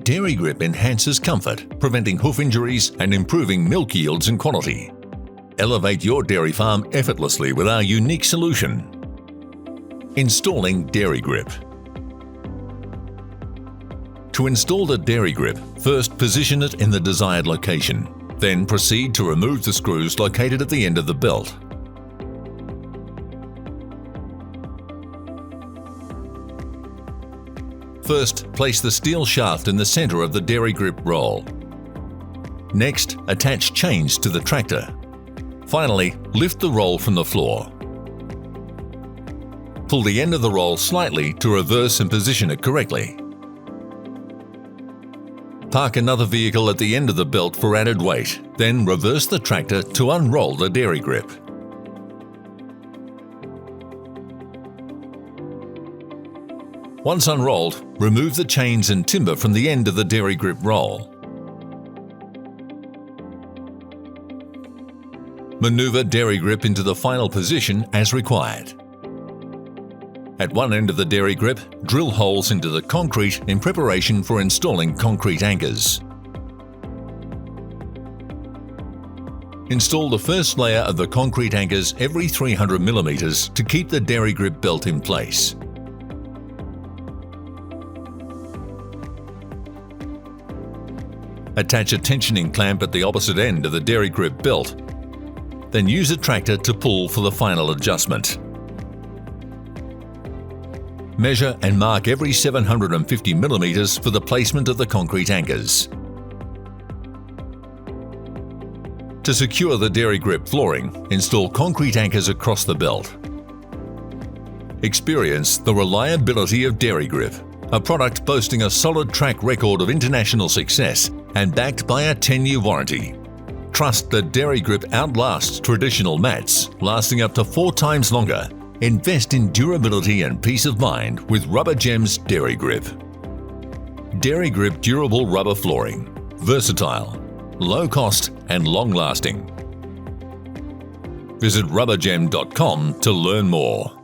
DairyGrip enhances comfort, preventing hoof injuries and improving milk yields and quality. Elevate your dairy farm effortlessly with our unique solution. Installing DairyGrip. To install the DairyGrip, first position it in the desired location. Then proceed to remove the screws located at the end of the belt. First, place the steel shaft in the center of the DairyGrip roll. Next, attach chains to the tractor. Finally, lift the roll from the floor. Pull the end of the roll slightly to reverse and position it correctly. Park another vehicle at the end of the belt for added weight, then reverse the tractor to unroll the DairyGrip. Once unrolled, remove the chains and timber from the end of the DairyGrip roll. Maneuver DairyGrip into the final position as required. At one end of the DairyGrip, drill holes into the concrete in preparation for installing concrete anchors. Install the first layer of the concrete anchors every 300 mm to keep the DairyGrip belt in place. Attach a tensioning clamp at the opposite end of the DairyGrip belt. Then use a tractor to pull for the final adjustment. Measure and mark every 750 mm for the placement of the concrete anchors. To secure the DairyGrip flooring, install concrete anchors across the belt. Experience the reliability of DairyGrip, a product boasting a solid track record of international success and backed by a 10-year warranty. Trust that DairyGrip outlasts traditional mats, lasting up to 4 times longer. Invest in durability and peace of mind with Rubber Gems DairyGrip. DairyGrip durable rubber flooring. Versatile, low cost and long lasting. Visit rubbergem.com to learn more.